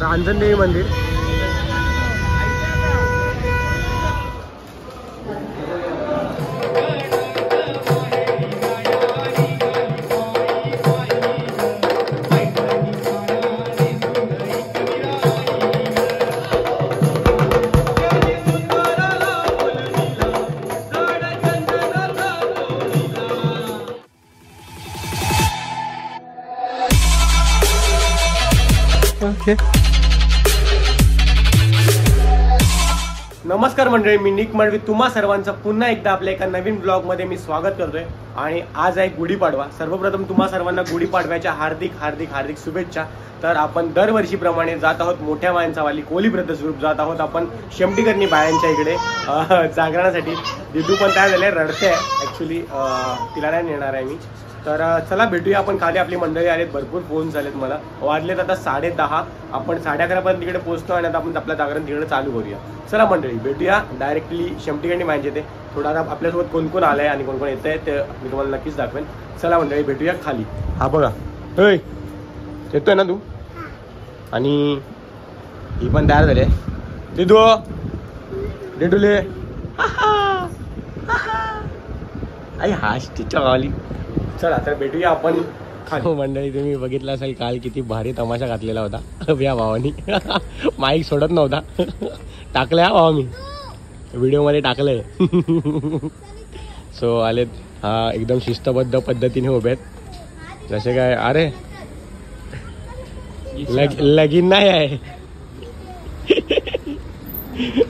रांजणदेवी मंदिर. नमस्कार मंडळी, मी निक मडवी तुम्हा सर्वांचं पुन्हा एकदा आपल्या एका नवीन ब्लॉग मध्ये मी स्वागत करतोय. आणि आज आहे गुढीपाडवा. सर्वप्रथम तुम्हा सर्वांना गुढीपाडव्याच्या हार्दिक हार्दिक हार्दिक शुभेच्छा. तर आपण दरवर्षीप्रमाणे जात आहोत मोठ्या माणसावाली कोली ब्रदर्स ग्रुप जात आहोत आपण शेमटीकरणी बायांच्या इकडे जागरणासाठी. दिदू पण काय झाले रडते ऍक्च्युली, तिला नाही नेणार आहे मी. तर चला भेटूया आपण. खाली आपली मंडळी आलेत, भरपूर फोन झालेत. मला वाजलेत आता 10:30. आपण 11:30 पर्यंत तिकडे पोहोचतो आणि आता आपण आपलं जागरण तिकडे चालू करूया. चला मंडळी भेटूया डायरेक्टली शेमटीकरणी बायांच्या इथे. थोडा आता आपल्यासोबत कोण कोण आलंय आणि कोण कोण येत आहे ते मी तुम्हाला नक्कीच दाखवेन. चला मंडळी भेटूया खाली. हा बघा, होय येतोय ना तू? आणि ही पण तयार झाली. दिदू डेडूले आई हास्टी चवाली. चला तर भेटूया आपण खाली. मंडळी तुम्ही बघितलं असेल काल किती भारी तमाशा घातलेला होता या भावानी. माईक सोडत नव्हता. टाकलंय हा भावा, मी व्हिडिओमध्ये टाकलंय. सो आलेत. हा एकदम शिस्तबद्ध पद्धतीने उभे आहेत जसे काय. अरे लगीन नाही आहे.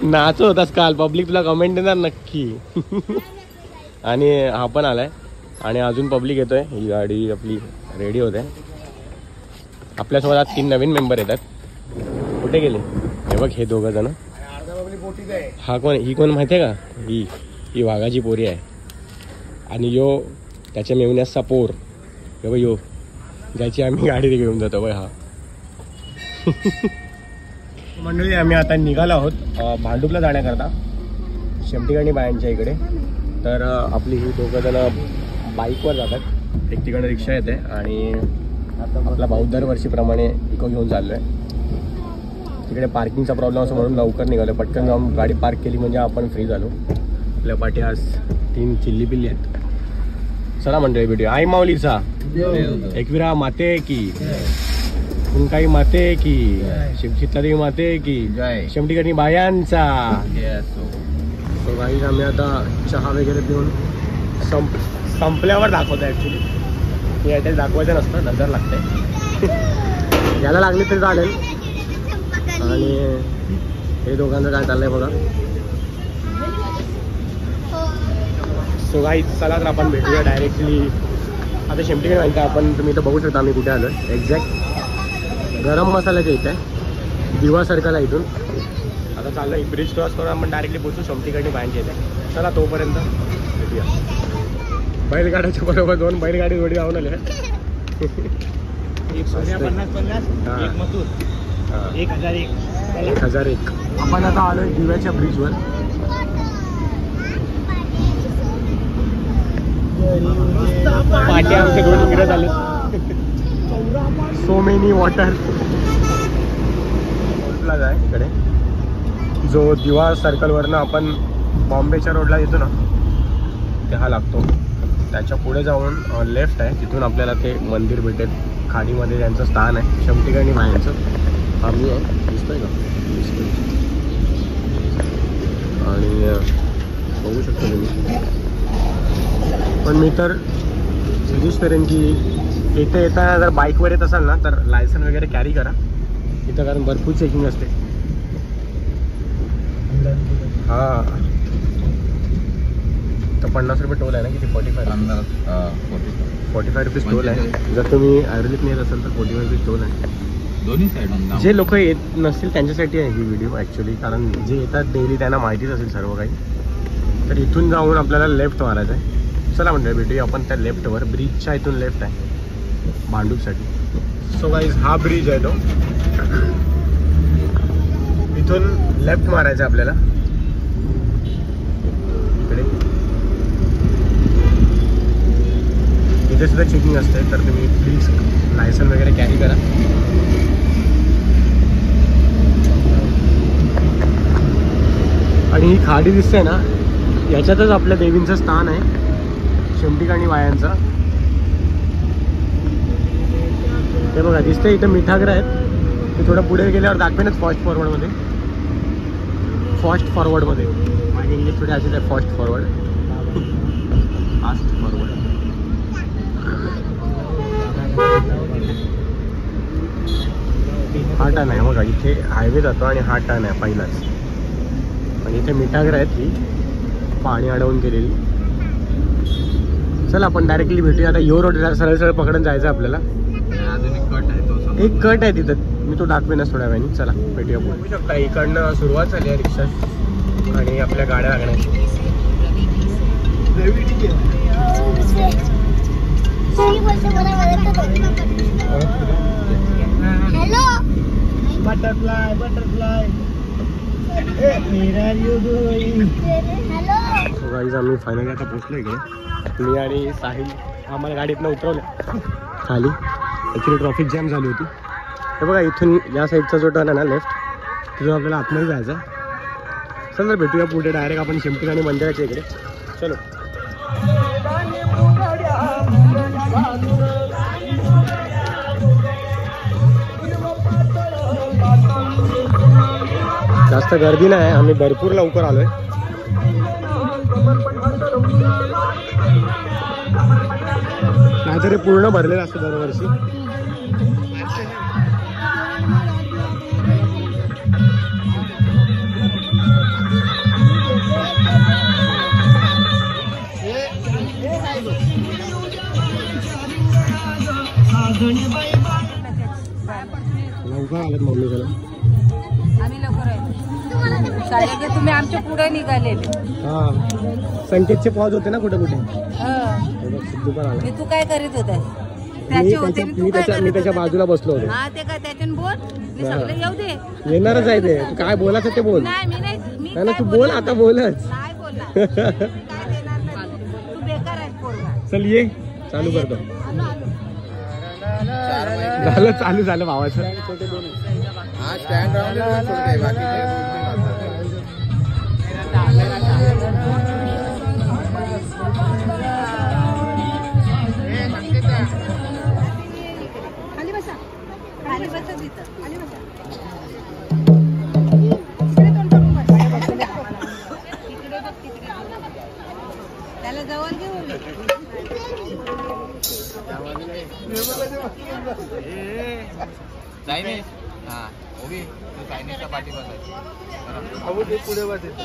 नाचो होतास काल, पब्लिक तुला कमेंट देणार नक्की. आणि हा पण आलाय आणि अजून पब्लिक येतोय. ही गाडी आपली रेडी होते. आपल्यासोबत आज 3 नवीन मेंबर येतात. कुठे गेले हे बघ, हे 2 जण. हा कोण? ही कोण माहिती आहे का? ही वाघाची पोरी आहे. आणि यो त्याच्या मेवण्याचा पोर. हे बघ यो ज्याची आम्ही गाडी घेऊन जातो बघ. हा मंडळी आम्ही आता निघालो आहोत भांडूपला जाण्याकरता शेमटीकरणी बायांच्या इकडे. तर आपली ही 2 जण बाईकवर जातात. एक तिकडे रिक्षा येते आणि आपला भाऊ दरवर्षीप्रमाणे इको घेऊन चाललो आहे. तिकडे पार्किंगचा प्रॉब्लेम असं म्हणून लवकर निघालो. पटकन जाऊन गाडी पार्क केली म्हणजे आपण फ्री झालो. आपल्या पाठी आज 3 चिल्ली पिल्ली आहेत. चला मंडळी भेटूया. आई माऊलीचा एकविरा माते की काही माते की शिवचित्तादेवी माते की शेमटीकरणी बायांचा. तो गाईज आम्ही आता चहा वगैरे पिऊन संपल्यावर दाखवतो. ॲक्च्युली हे याच्यात दाखवायचं नसतं, नजर लागते. याला लागली तरी चालेल. आणि हे दोघांचं काय चाललंय बघा. सो गाईज चला तर आपण भेटूया डायरेक्टली आता शेमटीकडे माहिती आपण. तुम्ही इथं बघू शकता आम्ही कुठे आलो. एक्झॅक्ट गरम मसाल्याच्या इथे दिवा सर्कलला इथून. आता चाललं ब्रिज क्रॉस करून आपण डायरेक्टली पोचू शेमटीकरणी बायांच्या इथे. चला तोपर्यंत भेटूया. बैलगाड्याच्या बरोबर 2 बैलगाडी जोडी जाऊन आले. 1001. आपण आता आलोय दिव्याच्या ब्रिजवर. पाठी आमचे 2 इंग्रज आले. सो मेनी वॉटर जाय इकडे. जो दिवा सर्कलवरनं आपण बॉम्बेच्या रोडला येतो ना ते हा लागतो. त्याच्या पुढे जाऊन लेफ्ट आहे, तिथून आपल्याला ते मंदिर भेटेल. खाडीमध्ये त्यांचं स्थान आहे शेमटीकरणी बायांचं. आम्ही आहे दिसतोय का? आणि बघू शकतो तुम्ही. पण मी तर सजेस्ट करेन की इथे येताना जर बाईकवर येत असाल ना तर लायसन वगैरे कॅरी करा इथं, कारण भरपूर चेकिंग असते. हां तर 50 रुपये टोल आहे ना, किती 45 रुपीज टोल आहे. जर तुम्ही आयुर्वेदिक नेत असाल तर 45 रुपीज टोल आहे. दोन्ही साईड. जे लोक येत नसतील त्यांच्यासाठी आहे ही व्हिडिओ ॲक्च्युली, कारण जे येतात डेली त्यांना माहितीच असेल सर्व काही. तर इथून जाऊन आपल्याला लेफ्ट मारायचं आहे. चला म्हणजे भेटूया आपण त्या लेफ्टवर. ब्रिजच्या इथून लेफ्ट आहे भांडूपसाठी. सो गाईज हा ब्रिज आहे तो. इथून लेफ्ट मारायचं आहे आपल्याला. इकडे इथे सुद्धा चेकिंग असते, तर तुम्ही प्लीज लायसन वगैरे कॅरी करा. आणि ही खाडी दिसते ना, याच्यातच आपल्या देवींचं स्थान आहे, शेमटिकाणी बायांचं. हे बघा दिसते इथं मिठागर आहेत. ते थोडं पुढे गेल्यावर दाखवेनच फास्ट फॉरवर्डमध्ये. माझी इंग्लिश थोडी अशीच आहे, फास्ट फॉरवर्ड. हा टर्न आहे बघा, इथे हायवे जातो आणि हा टर्न आहे पहिलाच. आणि इथे मिठागर आहेत, ही पाणी अडवून केलेली. चल आपण डायरेक्टली भेटूया आता. यो रोड सरळ सरळ पकडून जायचं आपल्याला. अजून एक कट आहे तिथं, मी तो दाखवेनच थोड्या वेळाने. चला भेटूया पुढे. बघू शकता इकडनं सुरुवात झाली आहे रिक्षात आणि आपल्या गाड्या लागण्याची. बटरफ्लाय गाईज आम्ही फायनली आता पोचलो इकडे. मी आणि साहिल आम्हाला गाडीतनं उतरवलं खाली. ॲक्च्युली ट्रॉफिक जॅम झाली होती. हे बघा इथून या साईडचा जो टर्न आहे ना लेफ्ट, तिथून आपल्याला आतमध्ये जायचं आहे. चल तर भेटूया पुढे डायरेक्ट आपण शेमटिकाणी मंदिराच्या इकडे. चलो. जास्त गर्दी नाही, आम्ही भरपूर लवकर आलोय. नाहीतरी पूर्ण भरलेलं असतं दरवर्षी. लवकर आलात मम्मी जरा. आम्ही लवकर आहे. तुम्ही आमच्या पुढे निघालेले. हा संकेतचे पॉज होते ना कुठे कुठे. सिद्धू पण आला. तू काय करीत होता? मी त्याच्या बाजूला बसलो होतो. हा ते काय त्याच्यान बोल. मी सगळं येऊ दे. येणारच आहे ते. तू काय बोलायचं ते बोल. नाही ना तू बोल आता, बोलच. नाही बोलणार. काय देणार नाही. तू बेकार आहे पोरगा. चल ये चालू करतो. झालं चालू झालं भावाचं. हा स्टँड खाली बसा. खाली बसा तिथं. खाली बसा. त्याला जवळ घेऊन चायनीज. हा ओबी तू चायनीजच्या पाठी बसायची. अबू ते पुढे बसायचं.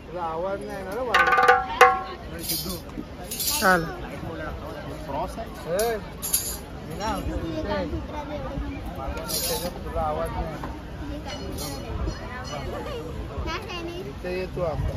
तुझा आवाज नाही ना रे सिद्धू. चाल क्रॉस आहे. तुझा आवाज नाही. इथे येतो आपण.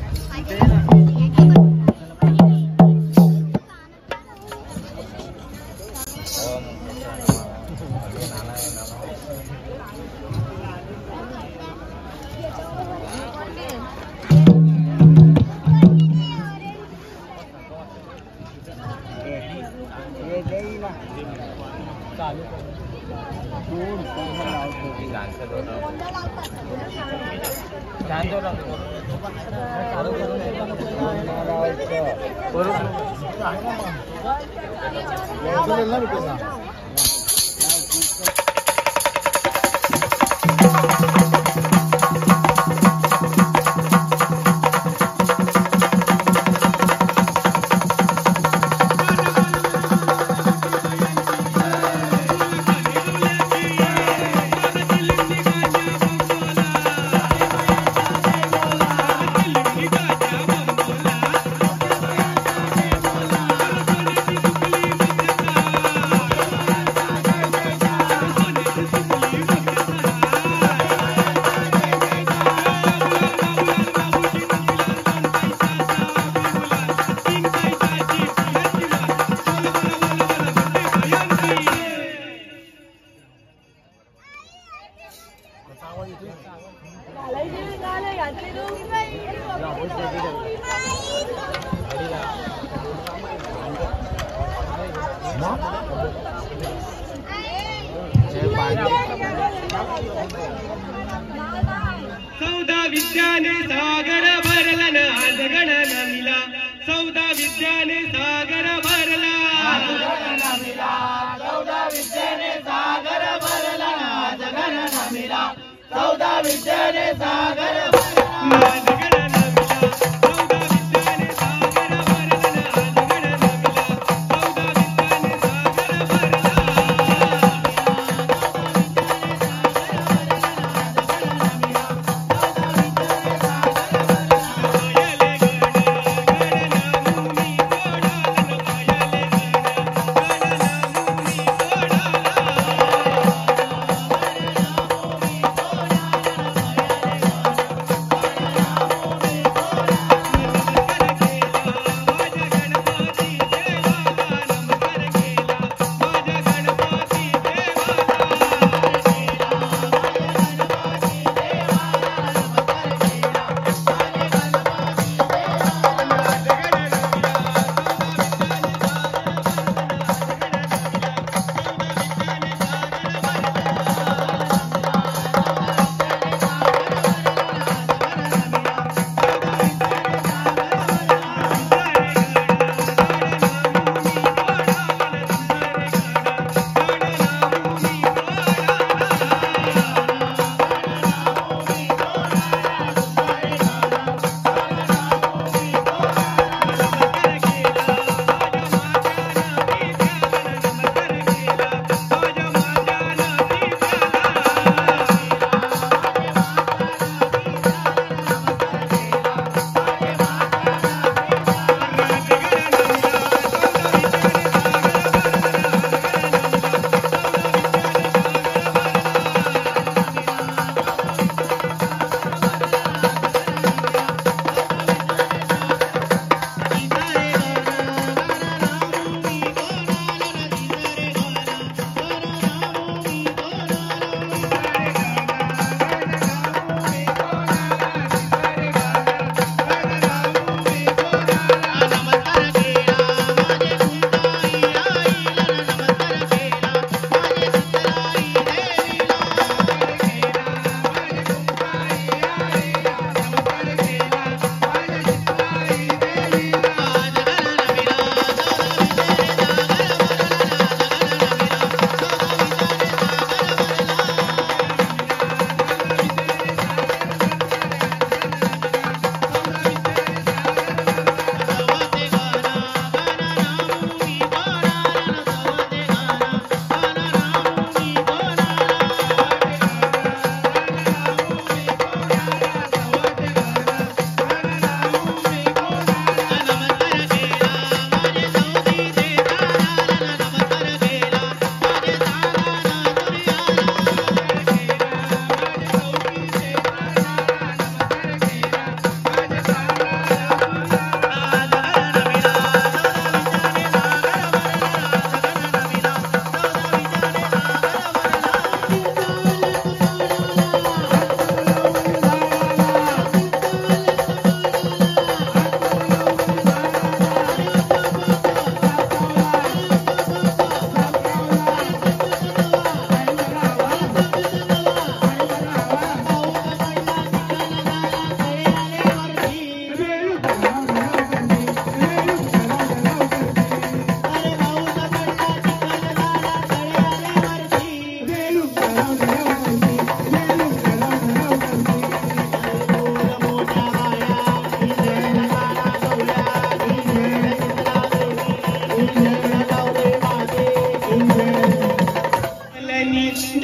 चौदा विद्याने सागर भरला न आज गण नमिला, चौदा विद्याने सागर भरला, चौदा विद्याने सागर भरला आज गण नमिला, चौदा विद्याने सागर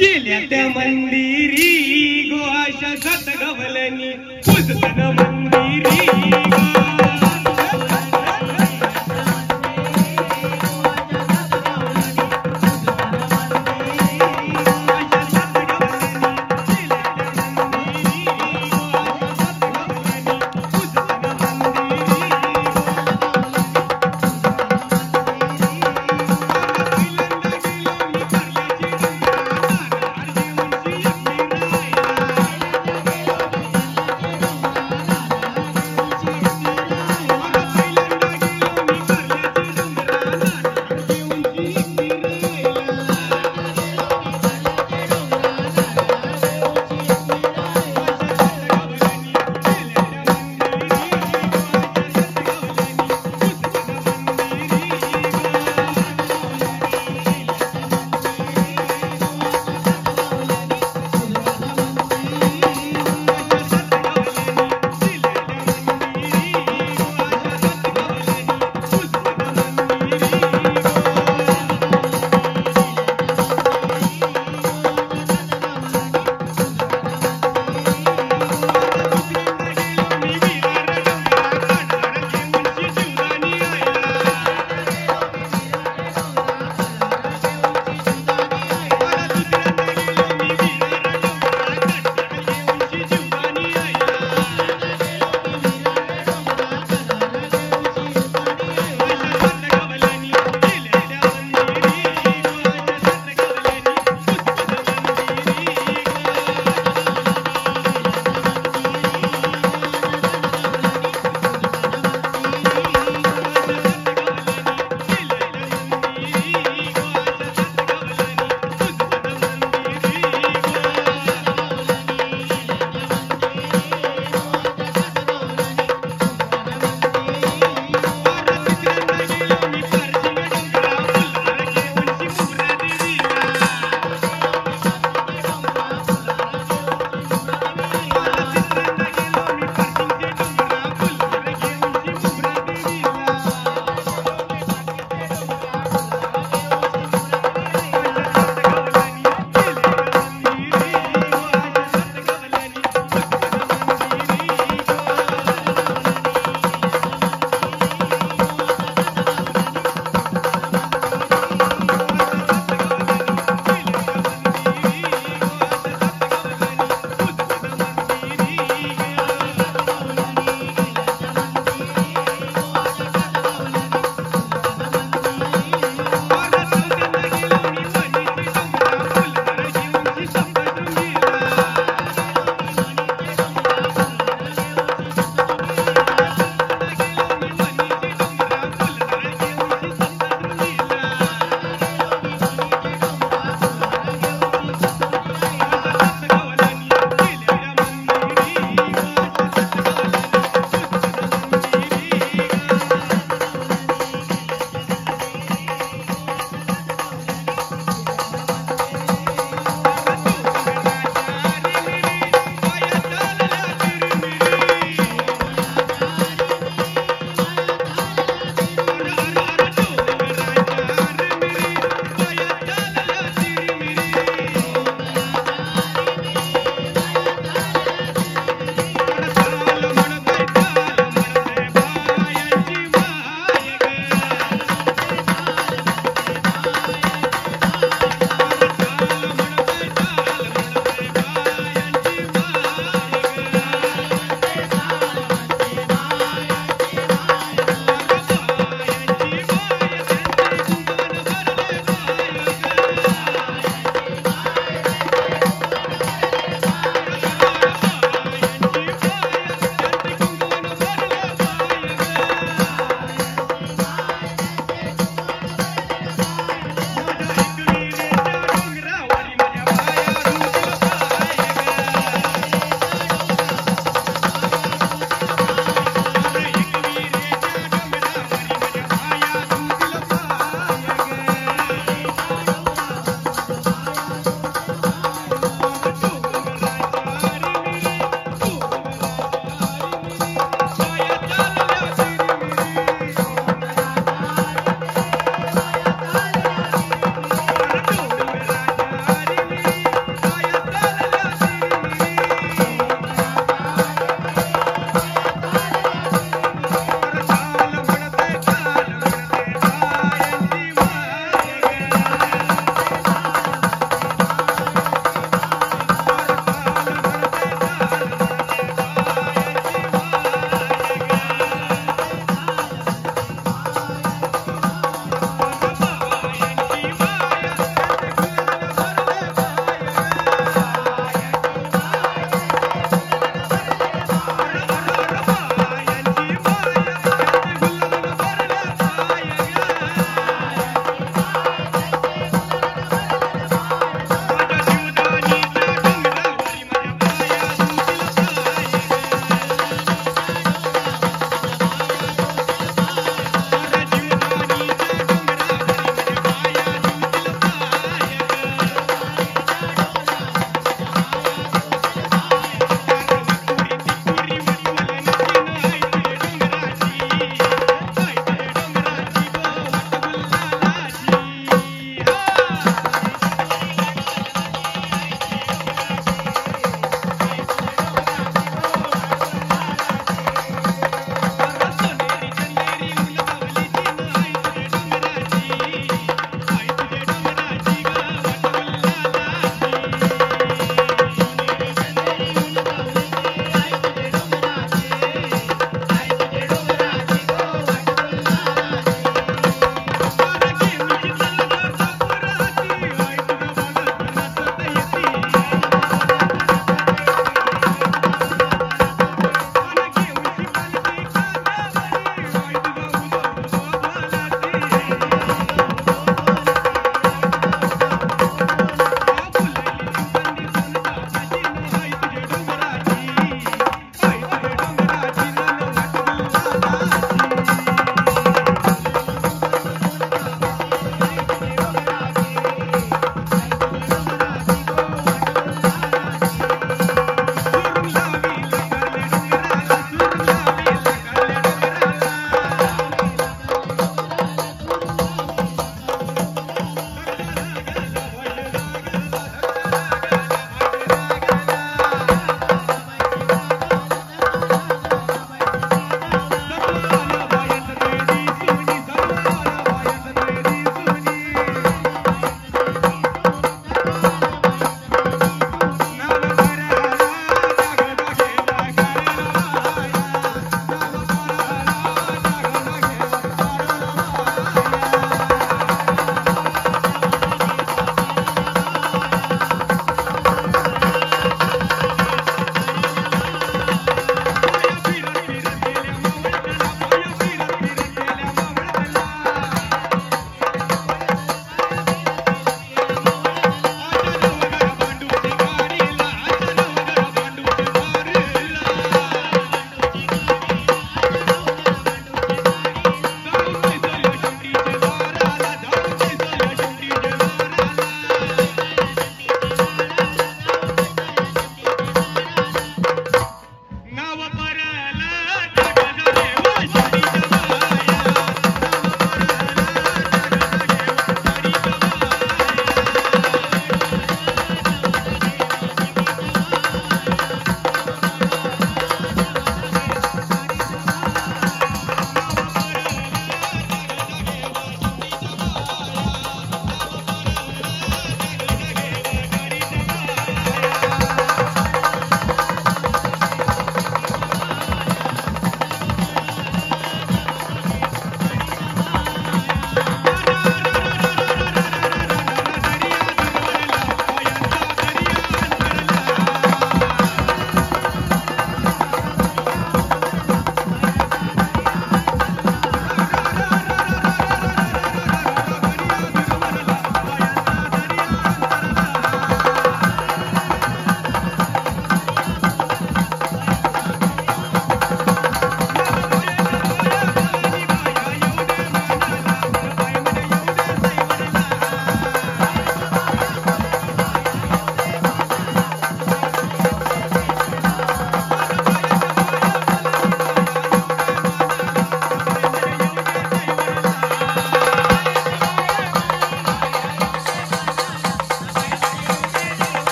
गेल्या त्या मंदिरी गो आशा सात गवलनी पुजतन मंदिरी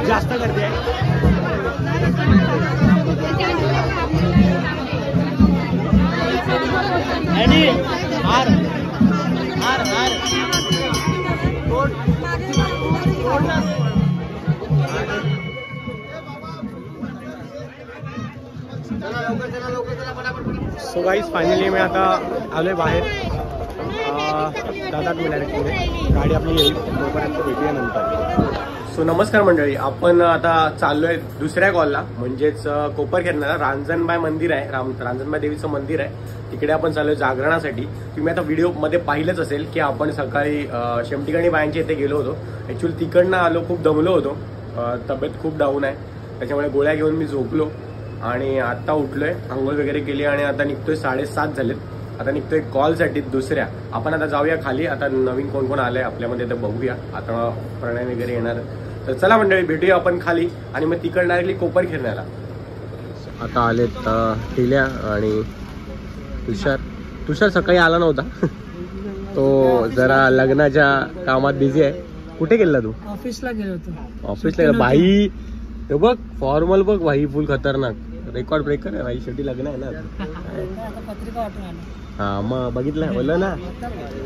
जास्त गर्दी आहे. हार हार हार सो गाईज फायनली मी आता आलोय बाहेर. 7-8 मिनिटांमध्ये गाडी आपली येईल, तोपर्यंत भेटूया नंतर. सो नमस्कार मंडळी, आपण आता चाललोय दुसऱ्या कॉलला, म्हणजेच कोपरखेरणाला रांजणबाई मंदिर आहे, रांजणबाई देवीचं मंदिर आहे, तिकडे आपण चाललोय जागरणासाठी. तुम्ही आता व्हिडिओमध्ये पाहिलंच असेल की आपण सकाळी शेमटिकाणी बायांच्या इथे गेलो होतो. ॲक्च्युअली तिकडनं आलो, खूप दमलो होतो, तब्येत खूप डाऊन आहे, त्याच्यामुळे गोळ्या घेऊन मी झोपलो आणि आता उठलोय, आंघोळ वगैरे केली आणि आता निघतोय. 7:30 झालेत. आता निघतोय कॉलसाठी दुसऱ्या. आपण आता जाऊया खाली, आता नवीन कोण कोण आलंय आपल्यामध्ये तर बघूया. आता प्रणय वगैरे येणार, तर चला मंडळी भेटूया आपण खाली आणि मग तिकडनं डायरेक्टली कोपरखेरण्याला. आता आलेत टिल्या आणि तुषार सकाळी आला नव्हता, तो जरा लग्नाच्या कामात बिझी आहे. कुठे गेला तू? ऑफिसला गेलो होतो. ऑफिसला गेला भाई, हे बघ फॉर्मल बघ भाई, फुल खतरनाक, रेकॉर्ड ब्रेकर आहे भाई. शेवटी लग्न आहे ना. पत्रिका वाटून आलो. हा मग बघितलं बोललं ना.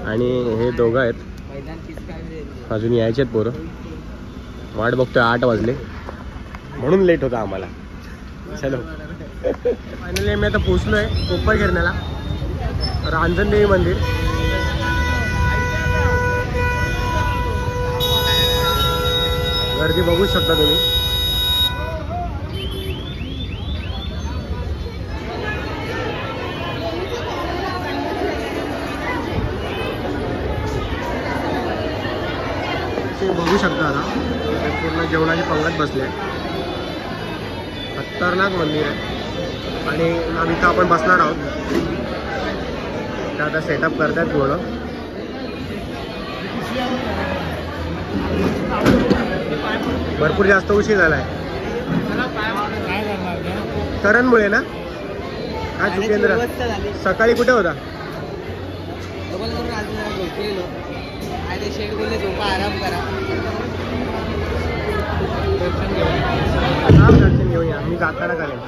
आणि हे दोघं आहेत, अजून यायचे आहेत पोरं. वाट बघतोय, 8 वाजले म्हणून लेट होता आम्हाला. चलो फायनली मी आता पोचलोय कोपरखेरण्याला, रांजणदेवी मंदिर. गर्दी बघू शकता तुम्ही. बघू शकता आता पूर्ण जेवणाची पंगत बसली आहे. खतरनाक मंदिर आहे आणि आम्ही इथं आपण बसणार आहोत. आता सेटअप करतात थोडं. भरपूर जास्त उशीर झालाय करणमुळे ना. हा जितेंद्र सकाळी कुठे होता? शेड बोलले झोपा, आराम करा. दर्शन घेऊया, मी जाताना करेन.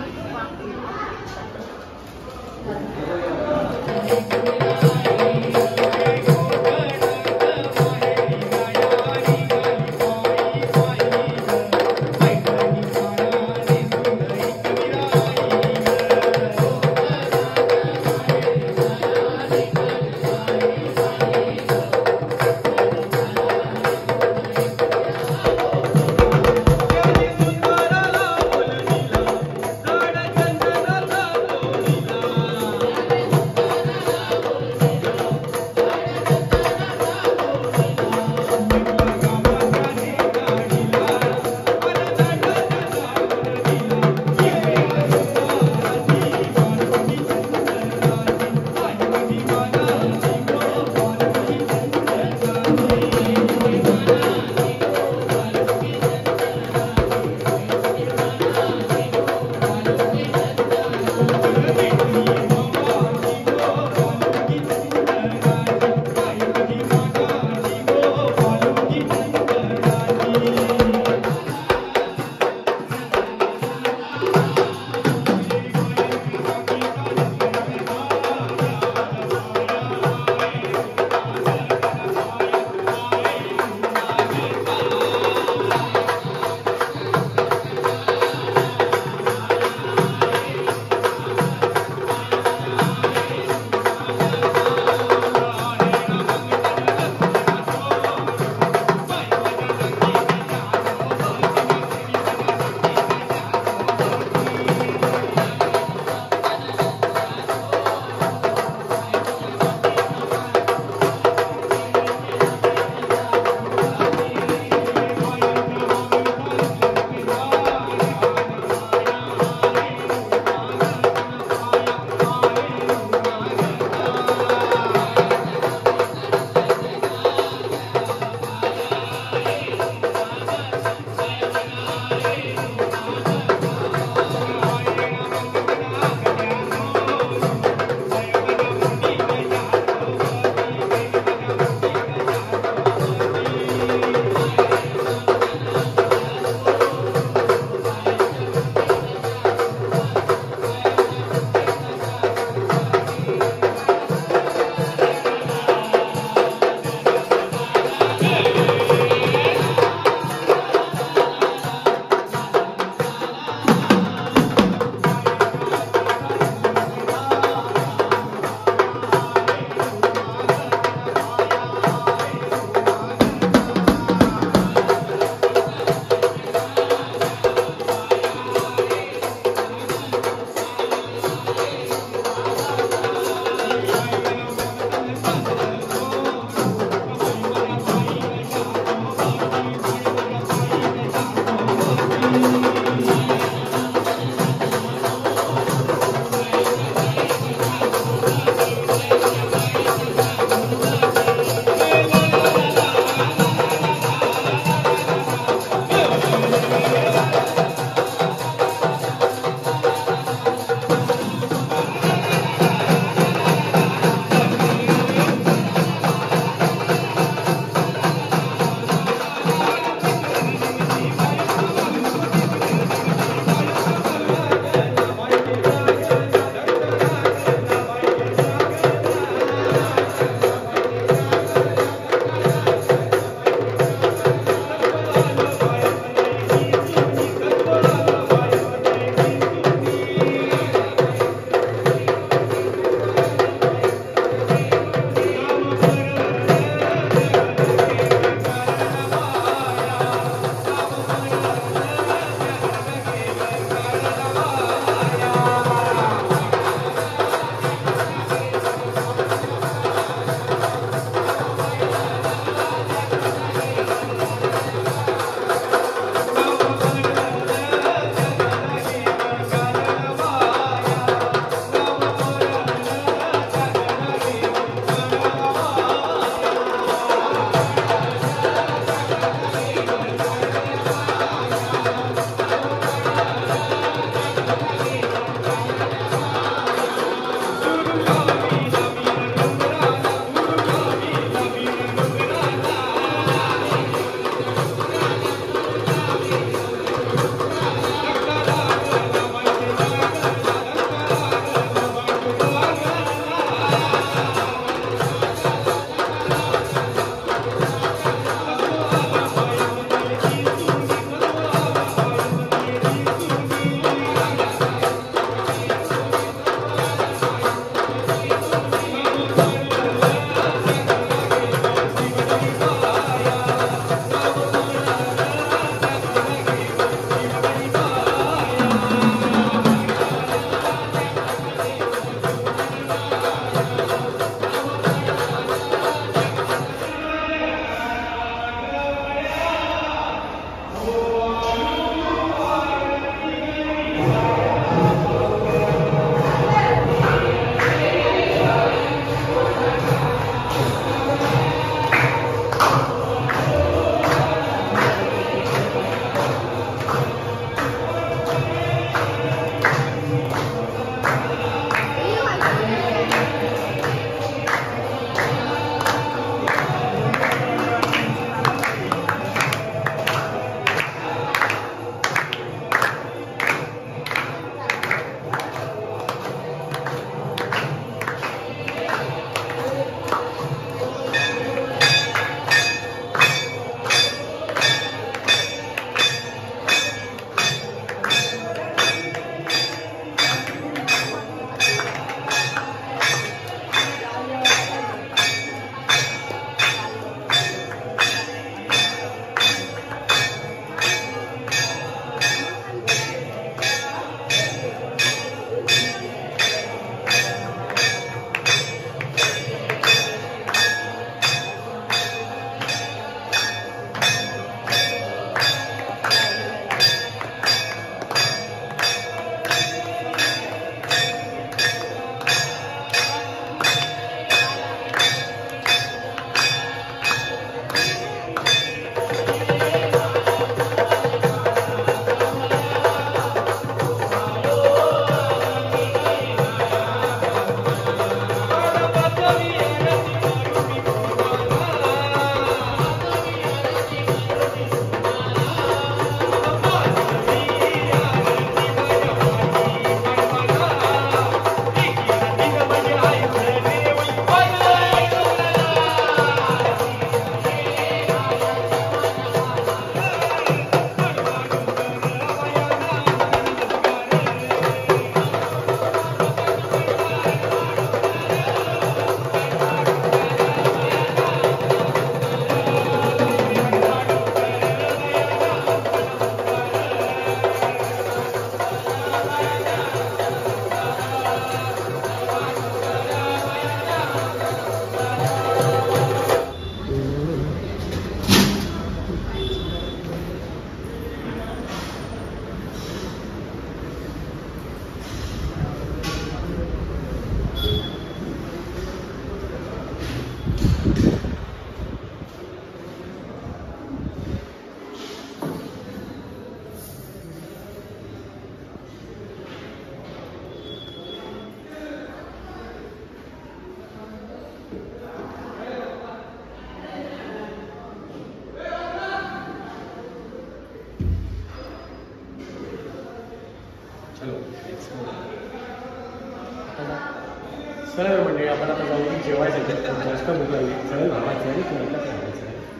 चला म्हणजे आपण आता जाऊ जेवायचं जास्त भूक लागली सगळं भावायचं आणि तुला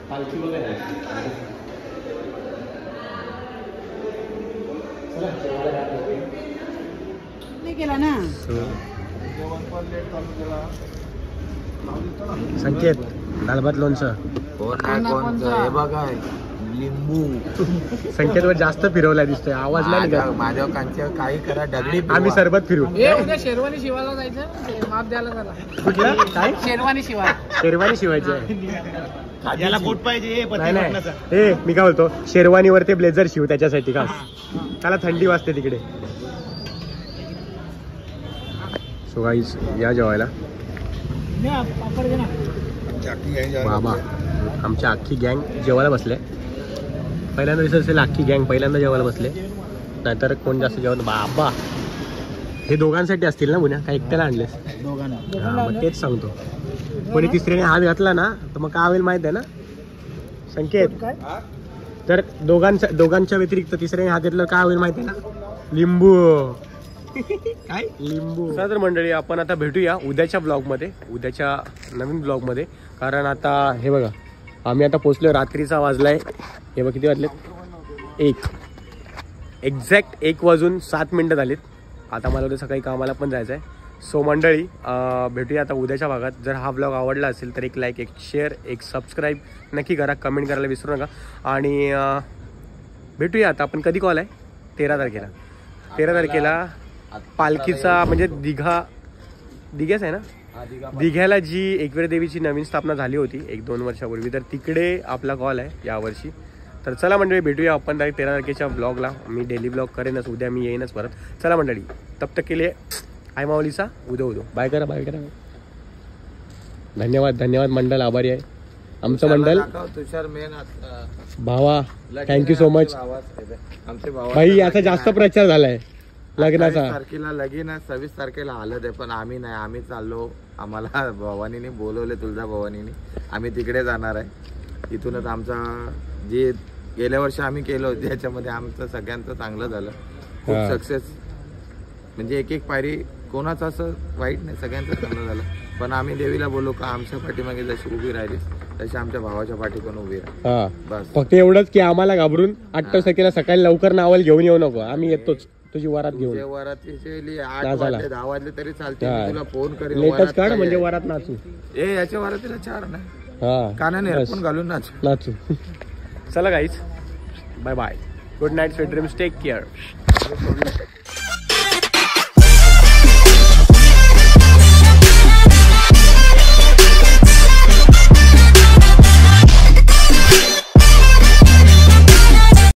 पालखी वगैरे चला जेवायला नाही केला ना संकेत दालभात लोणचं हे बघा लिंबू संकेतवर जास्त फिरवलाय दिसतोय आवाज नाही निघत. माझ्या कांच्या काही करा दगडी आम्ही सरबत फिरू उद्या शेरवानी शिवायला जायचं माप द्यायला झाला कुठला काय शेरवानी शिवाय शेरवानी शिवायची आहे याला बोट पाहिजे नाही नाही ए मी काय बोलतो शेरवानीवर ते ब्लेझर शिव त्याच्यासाठी का त्याला थंडी वाजते तिकडे. सो गाईज या जेवायला बाबा आमची अख्खी गँग जेवायला बसले. पहिल्यांदा दिसत असेल अख्खी गँग पहिल्यांदा जेवायला बसले नाहीतर कोण जास्त जेवण बाबा हे दोघांसाठी असतील ना पुण्या काय एकट्याला आणलेस हा मग तेच सांगतो कोणी तिसरीने हात घातला ना तर मग काय होईल माहित आहे ना संकेत तर दोघांच्या व्यतिरिक्त तिसऱ्याने हात घेतलं काय होईल माहिती आहे ना लिंबू काय लिंबू. तर मंडळी आपण आता भेटूया उद्याच्या ब्लॉगमध्ये उद्याच्या नवीन ब्लॉगमध्ये कारण आता हे बघा आम्ही आता पोचलो रात्रीचा वाजलाय हे बघ किती वाजलेत 1 एक्झॅक्ट 1:07 झालेत. आता मला उद्या सकाळी कामाला पण जायचं आहे. सो मंडळी भेटूया आता उद्याच्या भागात. जर हा ब्लॉग आवडला असेल तर एक लाईक एक शेअर एक सबस्क्राईब नक्की करा कमेंट करायला विसरू नका आणि भेटूया आता आपण कधी कॉल आहे 13 तारखेला पालखीचा म्हणजे दिघ्याच आहे ना दिघ्याला जी एकविरा देवीची नवीन स्थापना झाली होती 1-2 वर्षापूर्वी तर तिकडे आपला कॉल आहे यावर्षी. तर चला मंडळी भेटूया आपण 13 तारखेच्या ब्लॉगला. मी डेली ब्लॉग करेनच उद्या मी येईनच परत. चला मंडळी तब तक के लिए आय माऊलीचा उदो बाय करा धन्यवाद मंडळ आभारी आहे आमचं मंडळ तुषार मेन भावा थँक्यू सो मच आमचे भाई आता जास्त प्रचार झालाय लग्नाचा. तारखेला लगीन 26 तारखेला आलं ते पण आम्ही नाही आम्ही चाललो आम्हाला भवानीने बोलवले तुळजा भवानीने आम्ही तिकडे जाणार आहे. इथूनच आमचा जे गेल्या वर्षी आम्ही केलं होतं त्याच्यामध्ये आमचं सगळ्यांचं चांगलं झालं खूप सक्सेस म्हणजे एक पायरी कोणाचं असं वाईट नाही सगळ्यांचं चांगलं झालं. पण आम्ही देवीला बोललो का आमच्या पाठीमागे जशी उभी राहिली तशी आमच्या भावाच्या पाठी पण उभी राहिली बस. फक्त एवढंच की आम्हाला घाबरून 8 तारखेला सकाळी लवकर नावाला घेऊन येऊ नको आम्ही येतोच तुझी वरात घेऊन. वरात 8 वाजले 10 वाजले तरी चालते तुला फोन करेल लेटच काढ म्हणजे वरात नाचू याच्या वरातीला 4 ना कानाने हेडफोन घालून नाचू. चला guys bye bye good night sweet dreams take care.